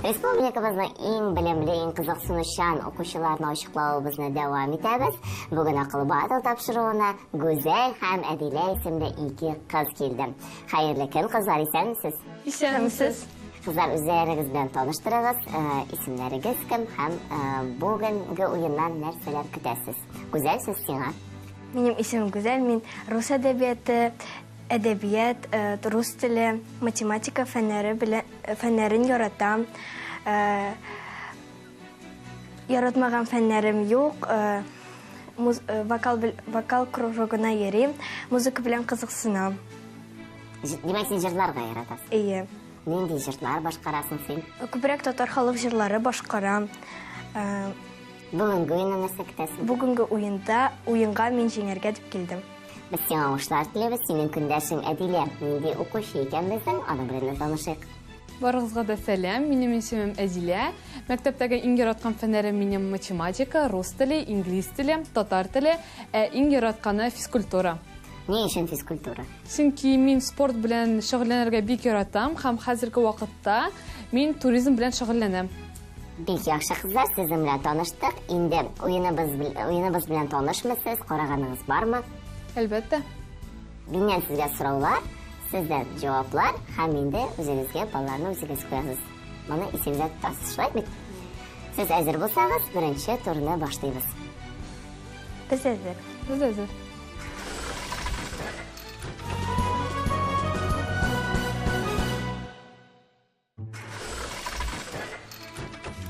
Республикабызның иң белемле, иң кызыксынучан укучыларны ачыклавыбызны дәвам итәбез. Бүген акыл батыл тапшыруына Гүзәл һәм Әдилә исемле ике кыз килде. Хәерле көн, кызлар, исәнмесез? Исәнмесез. Кызлар, үзләрегез белән таныштырыгыз, исемнәрегез кем һәм бүгенге уеннан нәрсәләр көтәсез? Гүзәл, сез сиңа. Минем исемем Гүзәл, мин рус әдәбияты, әдәбият, рус теле, математика фәннәрен яратам. Яратмаган фәннәрем юк. Вокал кружогына йөрим, музыка белән кызыксынам. Димәк, син җырларга яратасың? Ие. Нинди җырлар башкарасың син? Күбрәк татар халык җырлары башкарам. Бүгенге уеннан нәрсә көтәсең? Бүгенге уенга мин җиңәргә дип килдем. Без сиңа уңышлар теләбез. Синең көндәшең Әдилә нинди укучы икән безнең, аны белән танышыйк. Барыгызга да сәлам. Минем исемем Әдилә. Мәктәптәге иң яраткан фәннәрем минем математика, рус теле, инглиз теле, татар теле, иң яратканы физкультура. Ни өчен физкультура? Чөнки мин спорт белән шөгыльләнергә бик яратам һәм хәзерге вакытта мин туризм белән шөгыльләнәм. Бик яхшы, кызлар, сезнең белән таныштык. Инде уеныбыз белән танышмысыз, караганыңыз бармы? Әлбәттә. Миннән сезгә сораулар, сездән җаваплар һәм инде үзегезгә балларны үзегез куясыз. Моны исегезгә тотасыз, шулай бит? Сез әзер булсагыз, беренче турны башлыйбыз. Без әзер. Без әзер.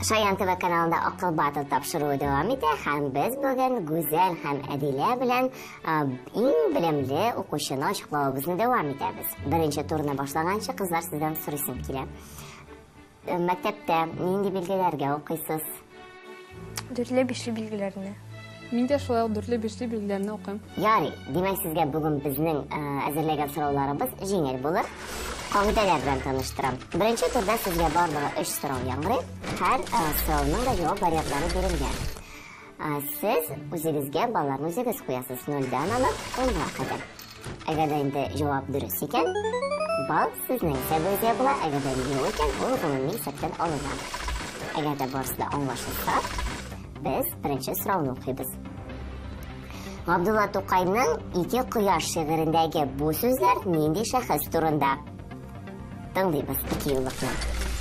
Шаян ТВ каналында акыл батыл тапшыруы дәвам итә һәм без бүген Гүзәл һәм Әдилә белән иң белемле укучыны ачыклавыбызны дәвам итәбез. Беренче турны башлаганчы, кызлар, сездән сорыйсым килә. Мәктәптә нинди билгеләргә укыйсыз? 4-5 билгеләрне. Мин дә шулай 4-5 билгеләрне укыйм. Ярый, димәк, сезгә бүген безнең әзерләгән сорауларыбыз җиңел булыр. Кагыйдәләр белән таныштырам. Беренче турда сезгә барлыгы 3 сорау яңгырый. Һәр сорауның да җавап вариантлары бирелгән. Сез үзегезгә балларны үзегез куясыз, 0-дан алып 10-га кадәр. Әгәр инде җавап дөрес икән, балл сезнең исәбегезгә була, әгәр юк икән, ул гомуми исәптән алынган. Әгәр дә барысы да аңлашылса, без беренче сорауны укыйбыз. Габдулла Тукайның «Ике кояш» шигырендәге бу сүзләр нинди шәхес турында? Тыңлыйбыз ике юллыкны.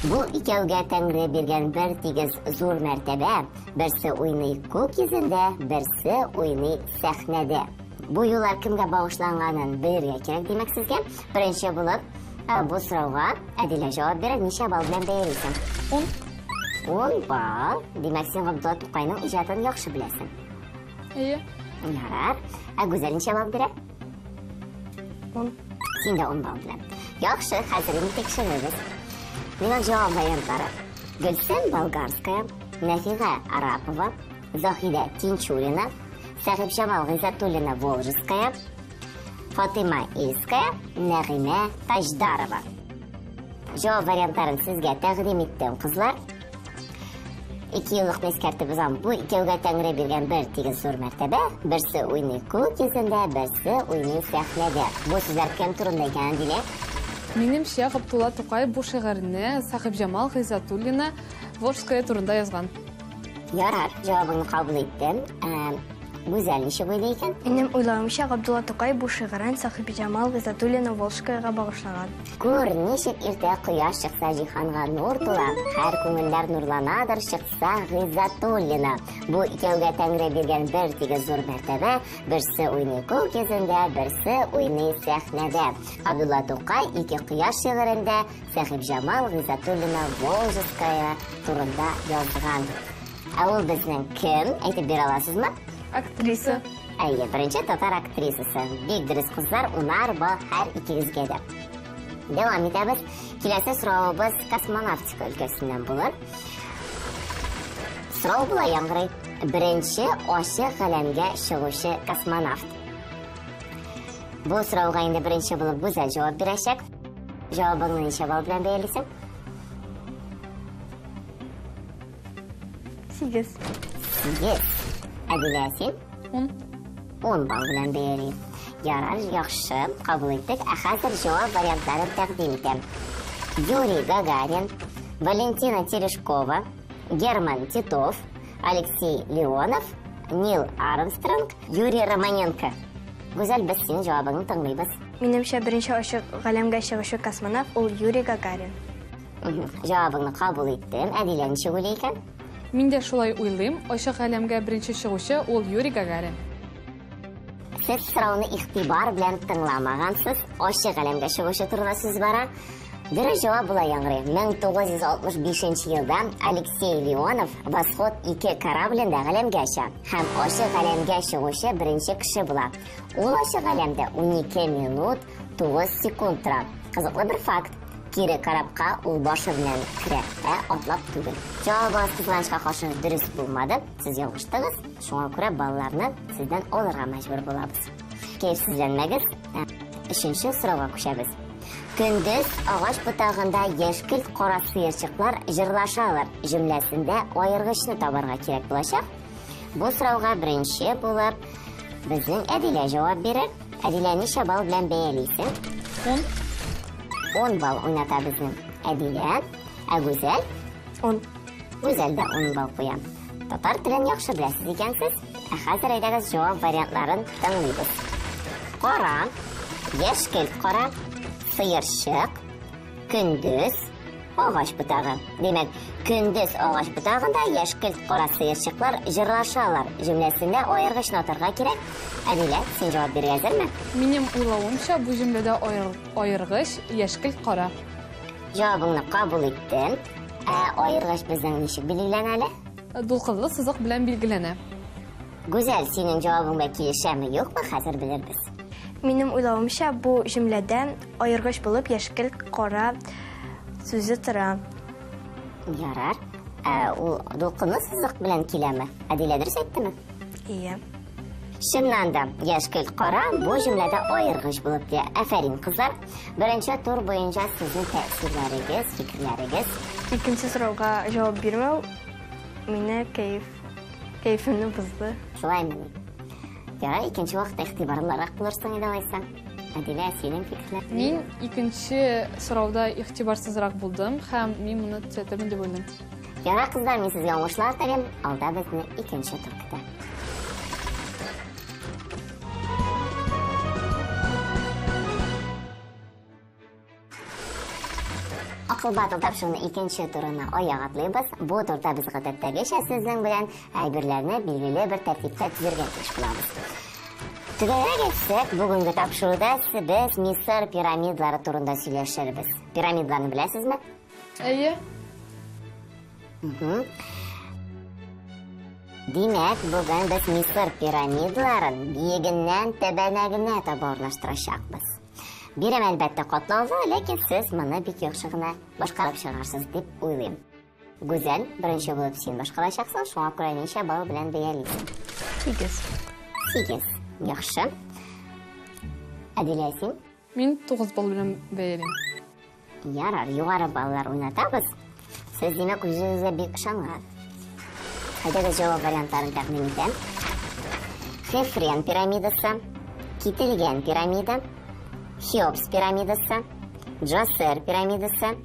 Бу икәүгә Тәңре биргән бер тигез зур мәртәбә. Берсе уйный күк йөзендә, берсе уйный сәхнәдә. Бу юллар кемгә багышланганын белергә кирәк, димәк, сезгә. Беренче булып, бу сорауга Әдилә җавап бирә. Ничә балл белән бәялисең? 10 балл. Димәк, син Габдулла Тукайның иҗатын яхшы беләсең. Әйе. Ярар. Гүзәл ничә балл бирә? 10. Син дә 10 балл белән. Яхшы, хәзер инде тикшерәбез. Минем җавап вариантлары: Гөлсем Болгарская, Нәфига Арапова, Заһидә Тинчурина, Сәхибҗамал Гыйззәтуллина Волжская, Фатыйма Ильская, Нәгыймә Таждарова. Җавап вариантларын сезгә тәкъдим иттем, кызлар. 2 еллык эскәртеп узам. Бу икәүгә Тәңре биргән бер тигез зур мәртәбә. Берсе уйный күк йөзендә, берсе уйный сәхнәдә. Бу сүзләр кем турында икән, Дилә? Минемчә, Габдулла Тукай бу шигырьне Сәхибҗамал Гыйззәтуллина Волжская турында язган. Ярар, җавабыңны кабул иттем. Гүзәл ничек уйлый икән? Минем уйлавымча, Габдулла Тукай бу шигырен Сәхибҗамал Гыйззәтуллина Волжскаяга багышлаган. Күр, ничек иртә кояш чыкса җиһанга нур тула, һәр күңелләр нурланадыр чыкса Гыйззәтуллина. Бу икәүгә Тәңре биргән бер тигез зур мәртәбә. Берсе уйный күк йөзендә, берсе уйный сәхнәдә. Габдулла Тукай ике кояш шигырендә Сәхибҗамал Гыйззәтуллина Волжская турында язган. Ул безнең кем? Әйтеп бирә аласызмы? Актриса. Әйе, беренче татар актрисасы. Бик дөрес, кызлар, 10 балл һәр икегезгә дә. Дәвам итәбез. Киләсе соравыбыз космонавтика өлкәсеннән булыр. Сорау була яңгырый. Беренче ачык галәмгә чыгучы космонавт. Бу сорауга инде беренче булып Гүзәл җавап бирәчәк. Җавабыңны ничә балл белән бәялисең? 8. 8. Әдилә, син? 10. 10 балл белән бәяли. Ярар, яхшы, кабул иттек. Хәзер җавап вариантларын тәкъдим итәм. Юрий Гагарин, Валентина Терешкова, Герман Титов, Алексей Леонов, Нил Армстронг, Юрий Романенко. Гүзәл, без синең җавабыңны тыңлыйбыз. Минемчә, беренче ачык галәмгә чыгучы космонавт ул Юрий Гагарин. Җавабыңны кабул иттем. Әдилә ничек уйлый икән? Мин дә шулай уйлыйм. Ачык галәмгә беренче чыгучы ул Юрий Гагарин. Сез сорауны игътибар белән тыңламагансыз. Ачык галәмгә чыгучы турында сүз бара. Дөрес җавап була яңгырый. 1965 елда Алексей Леонов Восход 2 кораблендә галәмгә чыга һәм ачык галәмгә чыгучы беренче кеше була. Ул ачык галәмдә 12 минут 9 секунд тора. Кызыклы бер факт. Кире карабка ул башы белән керә, атлап түгел. Җавабы кызганычка каршы дөрес булмады. Сез ялгыштыгыз. Шуңа күрә балаларны сездән алырга мәҗбүр булабыз. Кәефсезләнмәгез. Өченче сорауга күчәбез. Көндез агач ботагында яшькелт кара сыерчыклар җырлашалар. Җөмләсендә аергычны табарга кирәк булачак. Бу сорауга беренче булып безнең Әдилә җавап бирер. Әдилә ничә балл белән бәялисең? 10 балл уйната безнең Әдилә. Гүзәл? 10. Гүзәл дә 10 балл куя. Татар телен яхшы беләсез икәнсез. Хәзер әйдәгез җавап вариантларын тыңлыйбыз. Кара, яшькелт кара, сыерчык, көндез, агач ботагы. Демәк, көндез агач ботагында яшькелт кара сыерчыклар җырлашалар. Җөмләсендә аергычны атарга кирәк. Әдилә, син җавап бирергә әзерме? Минем уйлавымча, бу җөмләдә аергыч яшькелт кара. Җавабыңны кабул иттем. Аергыч безнең ничек билгеләнә әле? Дулкынлы сызык белән билгеләнә. Гүзәл, синең җавабыңа килешәме, юкмы? Хәзер белербез. Минем уйлавымча, бу җөмләдә аергыч булып яшькелт кара сүзе тора. Ярар. Ул дулкынлы сызык белән киләме? Әдилә дөрес әйттеме? Ие. Чыннан да, яшькелт кара бу җөмләдә аергыч булып тора. Афәрин, кызлар. Беренче тур буенча сезнең тәэсирләрегез, фикерләрегез. Икенче сорауга җавап бирмәү мине кәефемне бозды. Шулаймы? Ярар, икенче вакытта игътибарлырак булырсың иде алайса. Әдилә, синең фикерләр? Мин икенче сорауда игътибарсызрак булдым һәм мин моны төзәтермен дип уйлыйм. Ярар, кызлар, мин сезгә уңышлар телим. Алда безне икенче тур көтә. Акыл батыл тапшыруның икенче турына аяк атлыйбыз. Бу турда без гадәттәгечә сезнең белән әйберләрне билгеле бер тәртиптә төзергә тиеш булабыз. Төгәлгә китсәк, бүгенге тапшыруда без Мисыр пирамидалары турында сөйләшербез. Пирамидаларны беләсезме? Әйе. Димәк, бүген без Мисыр пирамидаларын биегеннән тәбәнәгенә таба урнаштырачакбыз. Бирем әлбәттә катлаулы, ләкин сез моны бик яхшы гына башкарып чыгарсыз дип уйлыйм. Гүзәл, беренче булып син башкарачаксың, шуңа күрә ничә балл белән бәялисең? 8. 8. Яхшы. Әдилә, син? Мин 9 балл белән бәялим. Ярар, югары баллар уйнатабыз. Сез димәк үзегезгә бик ышанган. Әйдәгез җавап вариантларын тәкъдим итәм. Хефрен пирамидасы, кителгән пирамида, Хеопс пирамидасы, Джосер пирамидасы,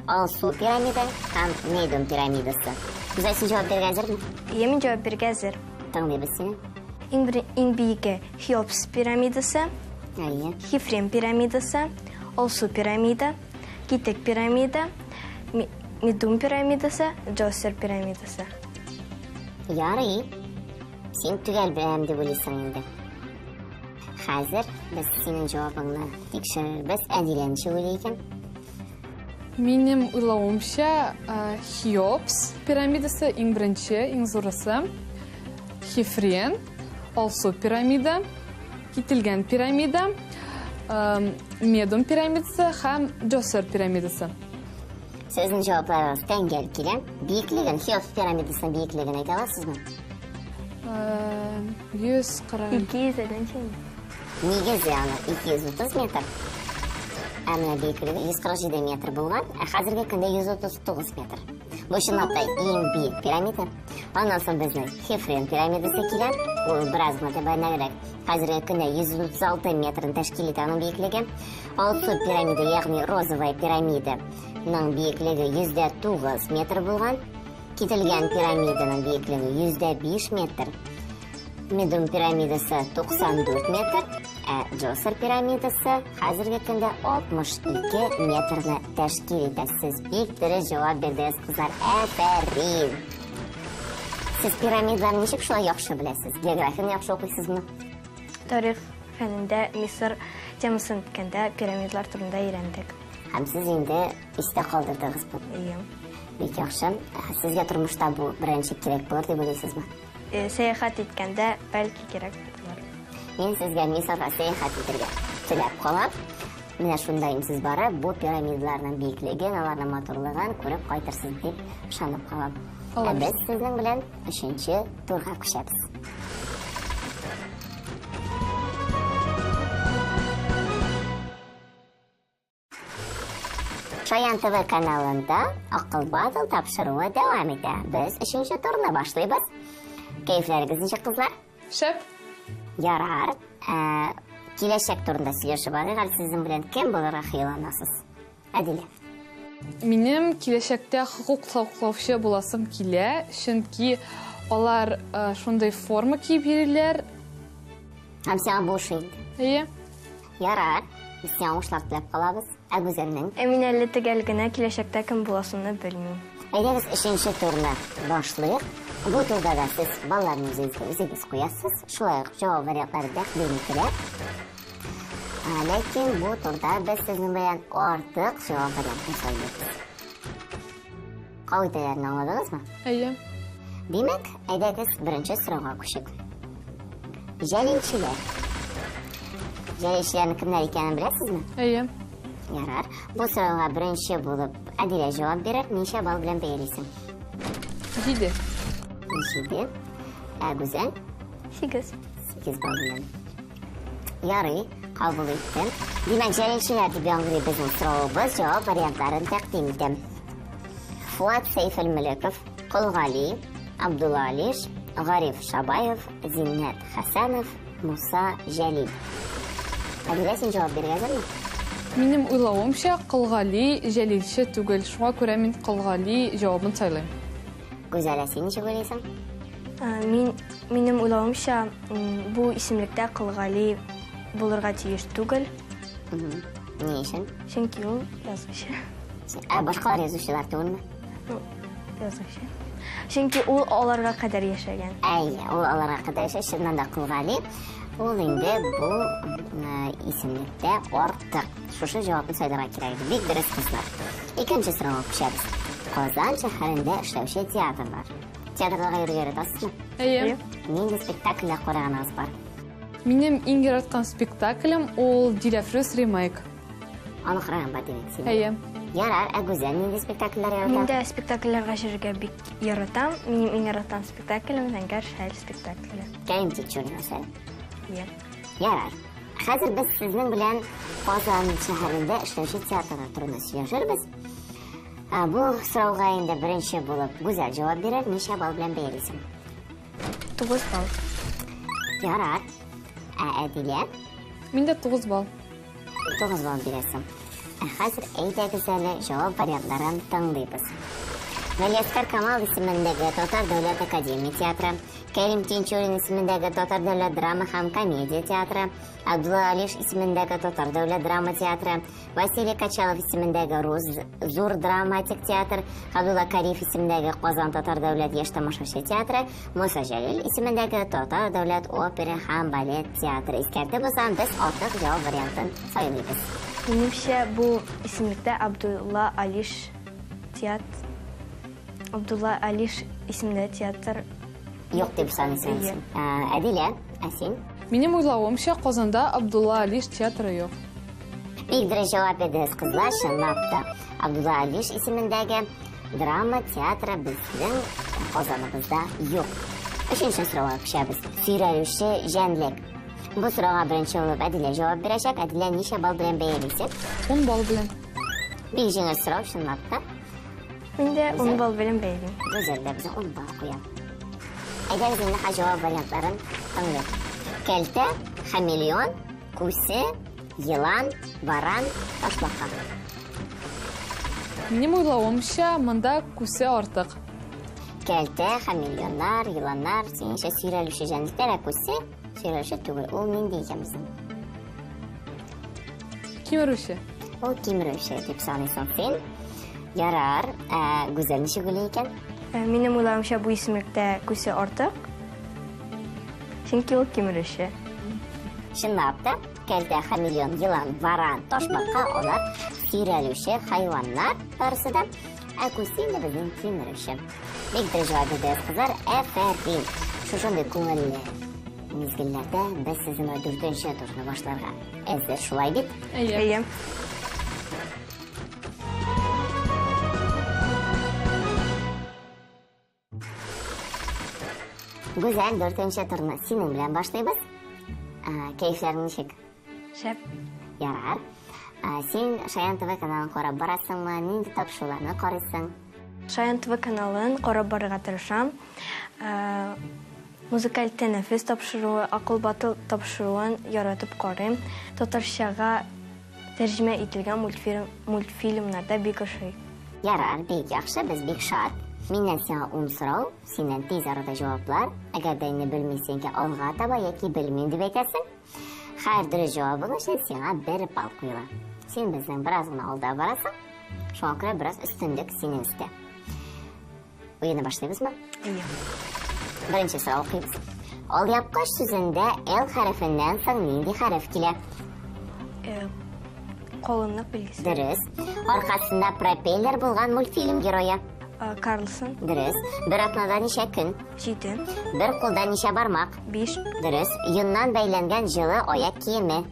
Алсу пирамида һәм Мейдум пирамидасы. Гүзәл, син җавап бирергә әзерме? Ие, мин җавап бирергә әзер. Тыңлыйбыз сине. Иң биеге Хеопс пирамидасы, Әйе. Хефрен пирамидасы, Алсу пирамида, Китек пирамида, Мейдум пирамидасы, Джосер пирамидасы. Ярый. Син төгәл беләм дип уйлыйсың инде. Хәзер без синең җавабыңны тикшерербез. Әдилә ничек уйлый икән? Минем уйлавымча, Хеопс пирамидасы иң беренче, иң зурысы. Хефрен, Алсу пирамида, кителгән пирамида, Мейдум пирамидасы һәм Джосер пирамидасы. Сезнең җавапларыгыз тәңгәл килә. Биеклеген, Хеопс пирамидасының биеклеген әйтә аласызмы? 140. 250. Нигезе аны 230 метр. Әмма биеклеге 147 метр булган, хәзерге көндә 139 метр. Бу чынлап та иң биек пирамида. Аннан соң безнең Хефрен пирамидасы килә. Ул biraz мәртәбәнәрәк. Хәзерге көндә 136 метрны тәшкил итә аның биеклеге. Алсу пирамида, ягъни розовая пирамиданың биеклеге 109 метр булган. Кителгән пирамиданың биеклеге 105 метр. Медум пирамидасы 94 метр. Джосер пирамидасы хәзерге көндә 62 метрны тәшкил итә. Сез бик дөрес җавап бирдегез, кызлар. Афәрин! Siz piramidlarni nechuk shulay yaxshi bilasiz? Geografiyani yaxshi o'qiysizmi? Tarix fənində Misir temasını bitkəndə piramidlar turunda öyrəndik. Həm siz indi istə qaldırdınız bu. Bek yaxşı. Sizga turmushda bu birinchi kerak bo'lar deb o'ylaysizmi? Səyahət etkəndə bəlkə kerak bo'lar. Men sizga Misrga səyahət etishga tilab qolaman. Менә шунда имсез барып, бу пирамидаларның биеклеген, аларның матурлыгын күреп кайтырсыз дип ышанып калам. Без сезнең белән 3нче турга күчәбез. Шаян ТВ каналында Акыл Батыл тапшыруы дәвам итә. Без 3нче турны башлыйбыз. Кәйфләрегез ничек, кызлар? Шәп. Ярар. Киләчәк турында сөйләшеп алыйк. Сезнең белән кем булырга хыялланасыз? Әдилә. Минем киләчәктә хукук саклаучы буласым килә, чөнки алар шундай форма киеп йөриләр. Һәм сиңа бу эш инде. Ярар. Без сиңа уңышлар теләп калабыз. Әгүзәннең. Мин әле төгәл генә киләчәктә кем буласымны белмим. Әйдәгез 3нче турны башлыйк. Бу турда да сез балаларны үзегез куясыз. Шулай ук җавап вариантлары тәкъдим ителә. Ләкин бу турда без сезнең белән артык җавап вариантын сөйләйбез. Кагыйдәләрне аңладыгызмы? Димәк, әйдәгез беренче сорауга күчик. Җәлилчеләр. Җәлилчеләрнең кемнәр икәнен беләсезме? Ярар. Бу сорауга беренче булып Әдилә җавап бирер. Ничә балл белән бәялисең? 7. 7. Әгүзәл? 8. 8 балл белән. Ярый, кабул иттем. Димәк, җәлилчеләр дип яңгырый безнең сораубыз. Җавап вариантларын тәкъдим итәм. Фуат Сейфелмөлеков, Кулгали, Абдулла Алиш, Гариф Шабаев, Зиннәт Хәсәнов, Муса Җәлил. Әдилә, син җавап бирергә әзерме? Минем уйлавымча, Кылгали Җәлилче түгел. Шуңа күрә мин Кылгали җавабын сайлыйм. Гүзәлә, син ничек уйлыйсың? Минем уйлавымча, бу исемлектә Кылгали булырга тиеш түгел. Ни өчен? Чөнки ул язучы. Башкалар язучылар түгелме? Язучы. Чөнки ул аларга кадәр яшәгән. Ул аларга кадәр яшәгән. Шуннан да Кылгали. Ул инде бу исемлектә артык. Шушы җавапны сайларга кирәк. Бик дөрес, кызлар. Икенче сорауга күчәбез. Казан шәһәрендә эшләүче театрлар. Театрларга йөрергә яратасызмы? Нинди спектакльләр караганыгыз бар? Минем иң яраткан спектаклем ул Диләфрүз ремейк. Аны караган бар димәк син. Ярар, Әгүзәл нинди спектакльләр ярата? Мин дә спектакльләргә йөрергә бик яратам. Минем иң яраткан спектаклем Зәңгәр шәһәр спектакле. Кәйм Тичур мәсәлән. Ярар. Хәзер без сезнең белән Казан шәһәрендә эшләүче театрлар турында сөйләшербез. Бу сорауга инде беренче булып Гүзәл җавап бирер. Ничә балл белән бәялисең? 9 балл. Ярар. Әдилә? Миндә 9 балл. 9 балл бирәсең. Хәзер әйдәгез әле җавап вариантларын тыңлыйбыз. Галиәскәр Камал исемендәге Татар дәүләт академия театры, Кәрим Тинчурин исемендәге Татар дәүләт драма һәм комедия театры, Абдулла Алиш исемендәге Татар дәүләт драма театры, Василий Качалов исемендәге Зур драматик театр, Абдулла Кариф исемендәге Казан Татар дәүләт яшь тамашачы театры, Муса Җәлил исемендәге Татар дәүләт опера һәм балет театры. Искәртеп булсам, без артык җавап вариантын сайлыйбыз. Минемчә, бу исемлектә Абдулла Алиш исемендә театр юк дип саныйсың. Әдилә, син? Минем уйлавымча, Казанда Абдулла Алиш театры юк. Бик дөрес җавап бирдегез, кызлар. Чынлап та Абдулла Алиш исемендәге драма театры безнең Казаныбызда юк. Өченче сорауга күчәбез. Сөйрәлүче җәнлек. Бу сорауга беренче булып Әдилә җавап бирәчәк. Әдилә, ничә балл белән бәялисең? 10 балл белән. Бик җиңел сорау, чынлап та. Мин дә 10 балл белән бәялим. Гүзәл дә безгә 10 балл куя. Әгәр инде җавап вариантларын Тыңлы. Кәлтә, хамелеон, күсе, йылан, баран, ташбака. Минем уйлавымча, монда күсе артык. Кәлтә, хамелеоннар, йыланнар, сенеңчә сөйрәлүче җанлыклар, ә күсе сөйрәлүче түгел. Ул нинди икән безнең? Кимерүче. Ул кимерүче дип саныйсың син. Ярар, гүзәл ничек уйлый икән? Минем уйлавымча бу исемлектә күсе артык. Чөнки ул кимерүче. Чынлап та, кәлтә, хамелеон, йылан, варан, ташбака алар сөйрәлүче хайваннар барысы да, ә күсе инде безнең кимерүче. Бик дөрес җавап бирдегез, кызлар. Афәрин. Шушындый күңелле мизгелләрдә без сезне 4нче турны башларга әзер, шулай бит? Әйе. Гүзәл, 4нче турны синең белән башлыйбыз. Кәефләрең ничек? Шәп. Ярар. Син Шаян ТВ каналын карап барасыңмы? Нинди тапшыруларны карыйсың? Шаян ТВ каналын карап барырга тырышам. Музыкаль тәнәфес тапшыруы, акыл батыл тапшыруын яратып карыйм. Татарчага тәрҗемә ителгән мультфильмнарда бик ошый. Ярар, бик яхшы, без бик шат. Миннән сиңа 10 сорау, синнән тиз арада җаваплар. Әгәр дә инде белмисең, алга таба яки белмим дип әйтәсең, һәр дөрес җавабың өчен сиңа 1 балл куела. Син безнең бераз гына алда барасың. Шуңа күрә бераз өстенлек синең өстә. Уйны башлыйбызмы? Әйе. Беренче сорау укыйбыз. Алъяпкыч сүзендә Л хәрефеннән соң нинди хәреф килә? Калынлык билгесе. Дөрес. Аркасында пропеллер булган мультфильм герое. Карлсон. Дөрес. Бер атнада ничә көн? 7. Бер кулда ничә бармак? 5. Дөрес. Йоннан бәйләнгән җылы аяк киеме.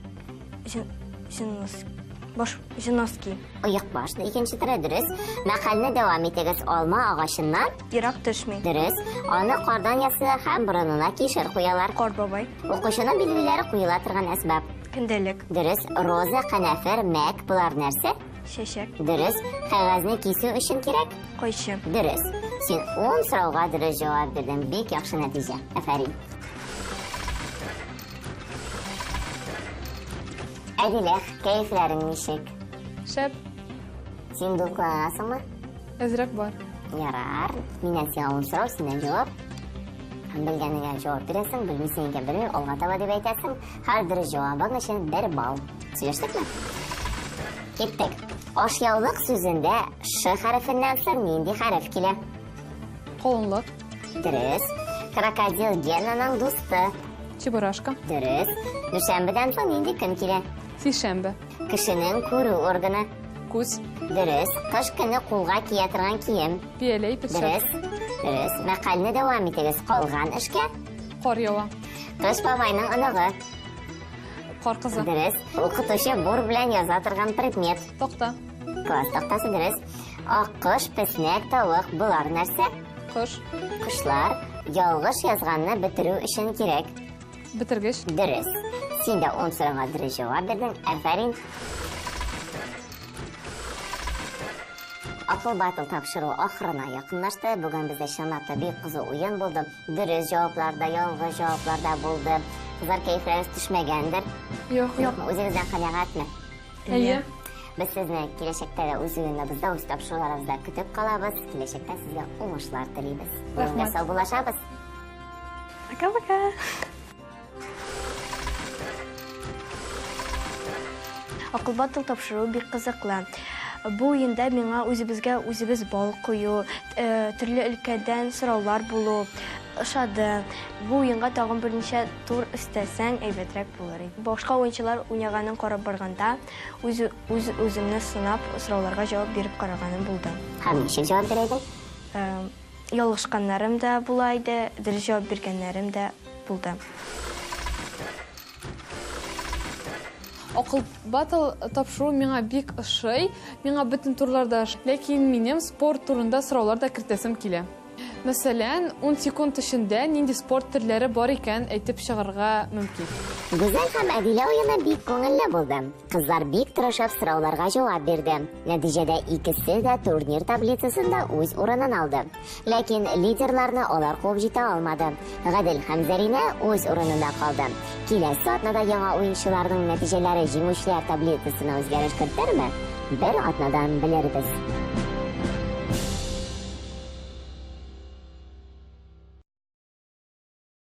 Жиноски. Оек баш. Икенче төрә дөрес. Мәкальне дәвам итегез. Алма агачыннан. Ерак төшми. Дөрес. Аны кардан ясыйлар һәм борынына кишер куялар. Кар бабай. Укучының билгеләре куела торган әсбаб. Көндәлек. Дөрес. Роза, канәфер, мәк булар нәрсә? Чәчәк. Дөрес. Кәгазьне кисү өчен кирәк? Кайчы. Дөрес. Син 10 сорауга дөрес җавап бирдең. Бик яхшы нәтиҗә. Афәрин. Әдилә, кәефләрең ничек? Шәп, Син дулкынланасыңмы? әзрәк бар. Ярар. Миннән сиңа 10 сорау, синнән җавап. Белгәнеңә җавап бирәсең, белмисеңгә белмим, алга таба дип әйтәсең. Һәр дөрес җавабың өчен 1 балл. Сөйләштекме? Киттек. Ашъяулык сүзендә Ш хәрефеннән соң нинди хәреф килә? Калынлык, Дөрес. Крокодил Генаның дусты. чебурашка, Дөрес. Дүшәмбедән соң нинди көн килә? сишәмбе, Кешенең күрү органы. күз, Дөрес. Кыш көне кулга кия торган кием. бияләй, печәт, Дөрес. Дөрес. Мәкальне дәвам итегез. Калган эшкә. кар ява, Кыш бабайның оныгы. кар кызы, Дөрес. Укытучы бур белән яза торган предмет. такта, Класс тактасы. Дөрес. Аккош, песнәк, тавык. Булар нәрсә? кош, Кошлар. Ялгыш язганны бетерү өчен кирәк. бетергеч, Дөрес. Син дә 10 сорауга дөрес җавап бирдең. Афәрин. Акыл батыл тапшыру ахырына якынлашты. Бүген бездә чынлап та бик кызу уен булды. Дөрес җаваплар да, ялгыш җаваплар да булды. Кызлар кәефләрегез төшмәгәндер. юк, Үзегездән канәгатьме? әйе, Без сезне киләчәктә дә үз уеннарыбызда, үз тапшыруларыбызда көтеп калабыз. Киләчәктә сезгә уңышлар телибез. Рәхмәт. Сау булашабыз. Пока-пока. Акыл батыл тапшыру бик кызыклы. Бу уенда миңа үзебез бал кую, төрле өлкәдән сораулар булу ошады. Бу уенга тагын берничә тур өстәсәң, әйбәтрәк булыр иде. Башка уенчылар уйнаганын карап барганда, үземне сынап, сорауларга җавап биреп караганым булды. Һәм ничек җавап бирәйдең? Ялгышканнарым да була иде, дөрес җавап биргәннәрем дә булды. Акыл батыл тапшыру миңа бик ошый, миңа бөтен турларда ошый. Ләкин минем спорт турында сораулар да кертәсем килә. Мәсәлән, 10 секунд эчендә нинди спорт төрләре бар икән әйтеп чыгарга мөмкин. Гүзәл һәм Әдилә уены бик күңелле булды. Кызлар бик тырышып сорауларга җавап бирде. Нәтиҗәдә икесе дә турнир таблицасында үз урынын алды. Ләкин лидерларны алар куып җитә алмады. Гадел һәм Зарина үз урынында калды. Киләсе атнада яңа уенчыларның нәтиҗәләре җиңүчеләр таблицасына үзгәреш кертерме? Бер атнадан белербез.